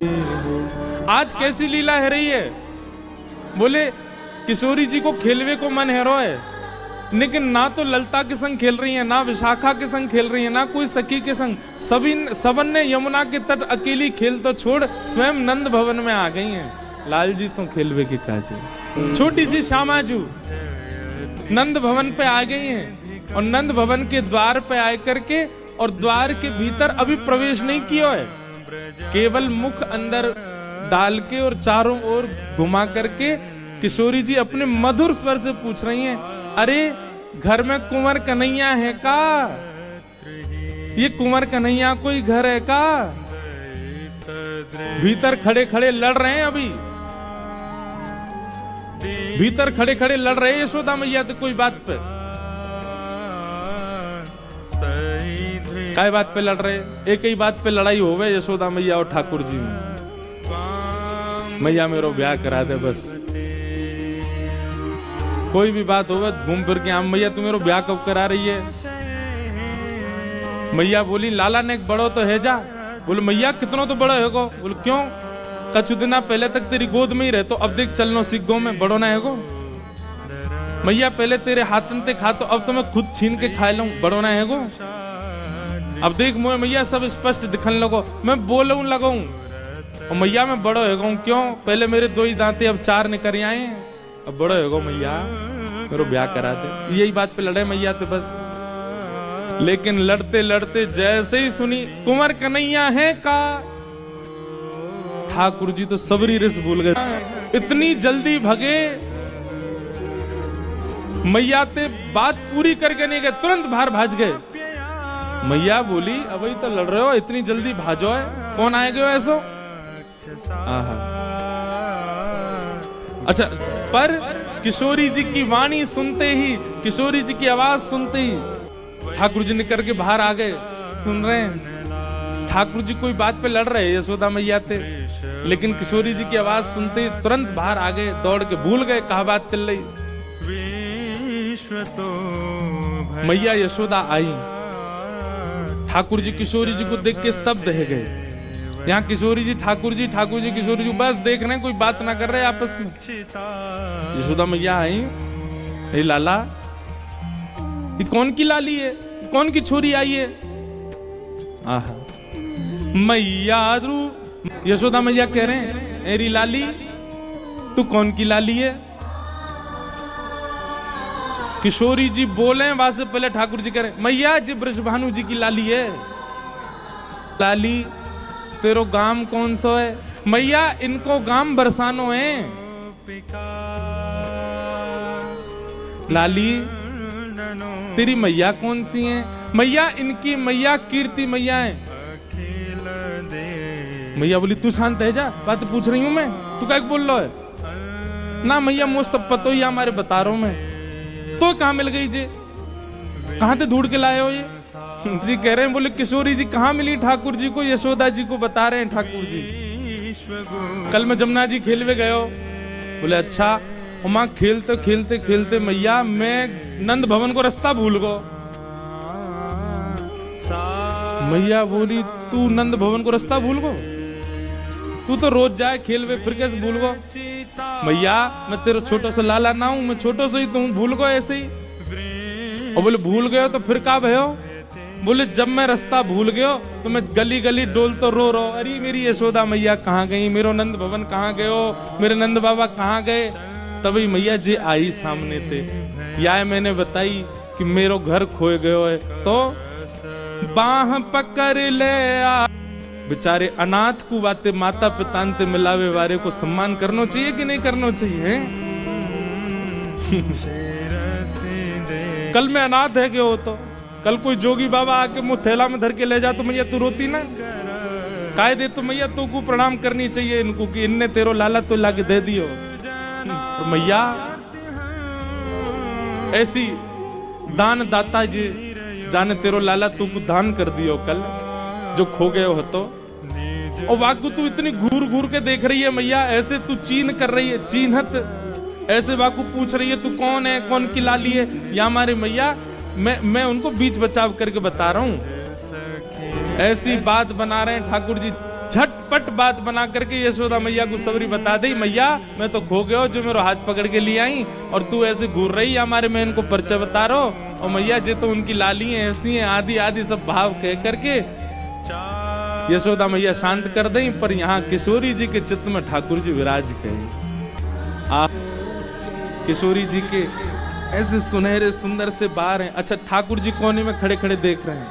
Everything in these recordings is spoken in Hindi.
आज कैसी लीला है रही है। बोले किशोरी जी को खेलवे को मन है रो है, लेकिन ना तो ललता के संग खेल रही है, ना विशाखा के संग खेल रही है, ना कोई सखी के संग। सबन ने यमुना के तट अकेली खेल तो छोड़ स्वयं नंद भवन में आ गई हैं। लाल जी सो खेलवे के काजे छोटी सी श्यामाजू नंद भवन पे आ गई हैं, और नंद भवन के द्वार पे आए करके, और द्वार के भीतर अभी प्रवेश नहीं किया है, केवल मुख अंदर डाल के और चारों ओर घुमा करके किशोरी जी अपने मधुर स्वर से पूछ रही हैं, अरे घर में कुंवर कन्हैया है का? ये कुंवर कन्हैया कोई घर है का? भीतर खड़े खड़े लड़ रहे हैं, अभी भीतर खड़े खड़े लड़ रहे हैं यशोदा मैया तो कोई बात पे। काय बात पे लड़ रहे? एक ही बात पे लड़ाई हो गई यशोदा मैया और ठाकुर जी में। मैया मेरो ब्याह करा दे बस, कोई भी बात होगा घूम फिर के आम, मैया तू मेरो ब्याह कब करा रही है? मैया बोली लाला ने एक बड़ो तो है जा। बोले मैया कितना तो बड़ा है गो? बोले क्यों? कछु दिना पहले तक तेरी गोद में ही रहे, तो अब देख चलनो सीख गो में बड़ो ना है गो। मैया पहले तेरे हाथन ते खा, तो अब तो मैं खुद छीन के खा लूं, बड़ो ना है गो। अब देख मोए मैया सब स्पष्ट दिखन लगो, मैं बोलूं लगाऊं, और मैया मैं बड़ो है गो। क्यों? पहले मेरे दो ही दांते अब चार निकल आए, अब बड़ो है गो मैया मेरे ब्याह करा दे। यही बात पे लड़े मैया तो बस। लेकिन लड़ते लड़ते जैसे ही सुनी कुंवर कन्हैया है का, ठाकुर जी तो सबरी रिस भूल गए, इतनी जल्दी भगे। मैया ते बात पूरी करके नहीं गए, तुरंत बाहर भाज गए। मैया बोली अब ही तो लड़ रहे हो, इतनी जल्दी भाजो है, कौन आए गए ऐसो? अच्छा, पर किशोरी जी की वाणी सुनते ही, किशोरी जी की आवाज सुनते ही ठाकुर जी निकल के बाहर आ गए। सुन रहे हैं ठाकुर जी कोई बात पे लड़ रहे हैं यशोदा मैया थे, लेकिन किशोरी जी की आवाज सुनते ही तुरंत बाहर आ गए, दौड़ के भूल गए कहा बात चल रही। मैया यशोदा आई, ठाकुर जी किशोरी जी को देख के स्तब्ध रह गए। यहाँ किशोरी जी ठाकुर जी किशोरी जी बस देख रहे हैं, कोई बात ना कर रहे आपस में। यशोदा मैया आई, हे लाला ये कौन की लाली है, कौन की छोरी आई है? आहा मैया यशोदा मैया कह रहे हैं एरी लाली तू कौन की लाली है? किशोरी जी बोले वहां से पहले ठाकुर जी कह रहे मैया जी वृषभानु जी की लाली है। लाली तेरो गाम कौन सा है? मैया इनको गाम बरसानो है। लाली तेरी मैया कौन सी है? मैया इनकी मैया कीर्ति मैया है। मैया बोली तू शांत है जा, बात पूछ रही हूं मैं, तू क्या बोल रहा है? ना मैया मुझे सब पता ही हमारे बता रहा हूं मैं। तो कहां मिल गई जी? कहां से ढूंढ के लाए हो ये? जी कह रहे हैं, बोले किशोरी जी कहां मिली ठाकुर जी को? यशोदा जी को बता रहे हैं ठाकुर जी कल मैं जमुना जी खेलवे गए हो। बोले अच्छा, और मां खेलते खेलते खेलते मैया मैं नंद भवन को रास्ता भूल गो। मैया बोली तू नंद भवन को रास्ता भूल गो? तू तो रोज जाए खेलवे, फिर कैसे भूल गो? मैया मैं तेरा छोटा सा लाला ना हूं, मैं छोटो से ही तू भूल गो ऐसे ही। और बोले भूल गए तो फिर का भयो? बोले जब मैं रास्ता भूल गयो तो मैं गली गली डोल तो रो रो, अरे मेरी यशोदा मैया कहाँ गई, मेरो नंद भवन कहाँ गयो, मेरे नंद बाबा कहाँ गए? तभी मैया जी आई सामने थे, या मैंने बताई कि मेरो घर खोए गयो है, तो बाह पकड़ ले आ। बेचारे अनाथ को बातें माता पिता ते मिलावे वारे को सम्मान करना चाहिए कि नहीं करना चाहिए? कल मैं अनाथ है क्यों? तो कल कोई जोगी बाबा आके मुंह थैला में धर के ले जा तो मैया तू रोती ना? काय दे तो मैया तू को प्रणाम करनी चाहिए इनको कि इनने तेरो लाला तो लाके दे दियो। और मैया ऐसी दान दाता जी जाने तेरो लाला तू को दान कर दियो कल जो खो गए हो। तो और वाकु तू इतनी घूर घूर के देख रही है मैया, ऐसे तू चीन कर रही है, चीनहत ऐसे वाकु पूछ रही है तू कौन है, कौन की लाली है? या हमारे मैया मैं उनको बीच बचाव करके बता रहा हूं। ऐसी बात बना रहे हैं ठाकुर जी, झटपट बात बना करके यशोदा मैया को सबरी बता दी, मैया मैं तो खो गया जो मेरा हाथ पकड़ के ले आई और तू ऐसे घूर रही है हमारे में इनको परिचय बता रहा हो। और मैया जे तो उनकी लाली है ऐसी हैं, आदि आदि सब भाव कह करके यशोदा मैया शांत कर दें। पर यहाँ किशोरी जी के चित्त में ठाकुर जी विराज गए। किशोरी जी के ऐसे सुनहरे सुंदर से बार हैं। अच्छा, ठाकुर जी कोने में खड़े खड़े देख रहे हैं।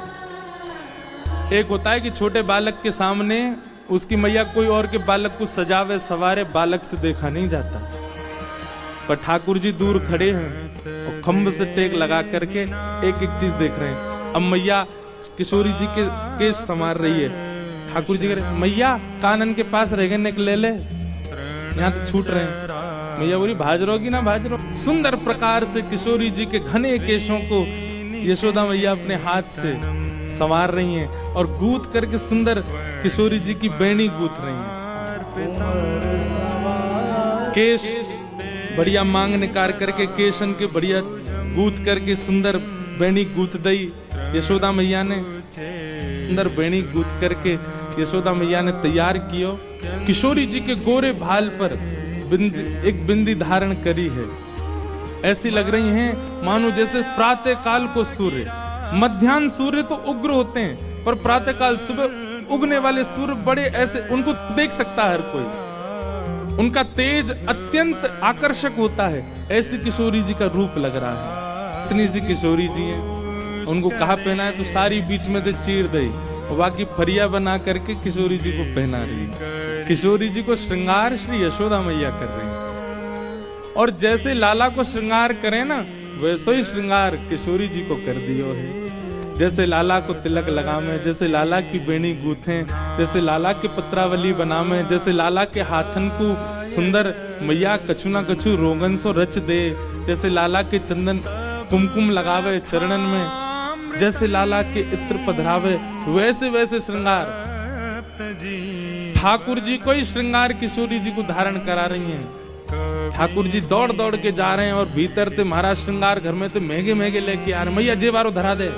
एक होता है कि छोटे बालक के सामने उसकी मैया कोई और के बालक को सजावे सवारे, बालक से देखा नहीं जाता। पर ठाकुर जी दूर खड़े हैं और खम्भ से टेक लगा करके एक एक चीज देख रहे हैं। अब मैया किशोरी जी के केश संवार रही है। ठाकुर जी कह रहे मैया कानन के पास रह गए ले ले, यहाँ तो छूट रहे हैं। मैया बोली भाज रहोगी ना भाज रहो। सुंदर प्रकार से किशोरी जी के घने केशों को यशोदा मैया अपने हाथ से संवार रही हैं और गूंथ करके सुंदर किशोरी जी की बेणी गूंथ रही हैं। केश बढ़िया मांग निकाल करके केशन के बढ़िया गूंथ करके सुंदर बेणी गूंथ दई यशोदा मैया ने। सुंदर बेणी गूंथ करके यशोदा मैया ने तैयार कियो। किशोरी जी के गोरे भाल पर एक बिंदी धारण करी है। ऐसी लग रही हैं मानो जैसे प्रातः काल को सूर्य, मध्याह्न सूर्य तो उग्र होते हैं पर प्रातः काल सुबह उगने वाले सूर्य बड़े ऐसे उनको देख सकता है हर कोई, उनका तेज अत्यंत आकर्षक होता है। ऐसी किशोरी जी का रूप लग रहा है। इतनी सी किशोरी जी है, उनको कहा पहना है तो सारी बीच में से चीर दई, बाकी फरिया बना करके किशोरी जी को पहना रही है। किशोरी जी को श्रृंगार श्री यशोदा मैया कर रही है। और जैसे लाला को श्रृंगार करें ना वैसे ही श्रृंगार किशोरी जी को कर दियो है। जैसे लाला को तिलक लगावे, जैसे लाला की बेणी गूंथे, जैसे लाला के पत्रावली बनावे, जैसे लाला के हाथन को सुंदर मैया कछु ना कछु रोगन सो रच दे, जैसे लाला के चंदन कुमकुम लगावे चरणन में, जैसे लाला के इत्र पधरावे, वैसे वैसे श्रृंगार ठाकुर जी को ही श्रृंगार किशोरी जी को धारण करा रही हैं। ठाकुर जी दौड़ दौड़ के जा रहे हैं और भीतर ते महाराज श्रृंगार घर में तो महंगे महंगे लेके आ रहे। मैया जे बारो धरा दे,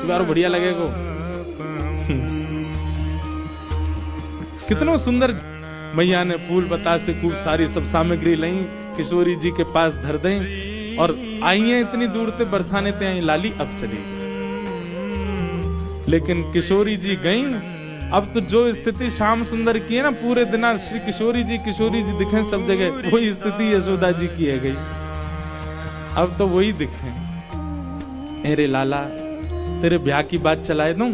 बारो बढ़िया लगेगो। कितनो सुंदर मैया ने फूल बतासे खूब सारी सब सामग्री लाई, किशोरी जी के पास धर दें और आई हैं इतनी दूर से बरसाने ते आई लाली अब चली जाए। लेकिन किशोरी जी गई। अब तो जो स्थिति श्याम सुंदर की है ना, पूरे दिन श्री किशोरी जी दिखे सब जगह, वही स्थिति यशोदा जी की है गई। अब तो वही दिखे। अरे लाला तेरे ब्याह की बात चलाए दूं,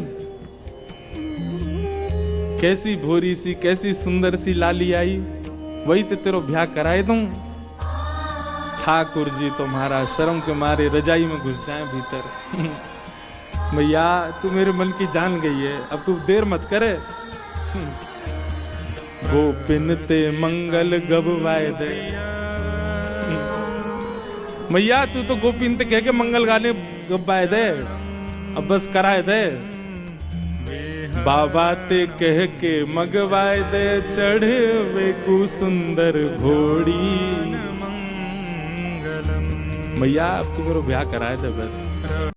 कैसी भोरी सी कैसी सुंदर सी लाली आई, वही तो तेरो ब्याह कराए दूं। ठाकुर जी तो महाराज शर्म के मारे रजाई में घुस जाए भीतर। मैया तू मेरे मन की जान गई है, अब तू देर मत करे। गोपिन ते मंगल गबवाए दे। मैया तू तो गोपिन ते कह के मंगल गाने गबवाए दे, अब बस कराए दे। बाबा ते कह के मगवाए दे, चढ़े वे कु सुंदर घोड़ी। मैया अब तू मेरा ब्याह कराए दे बस।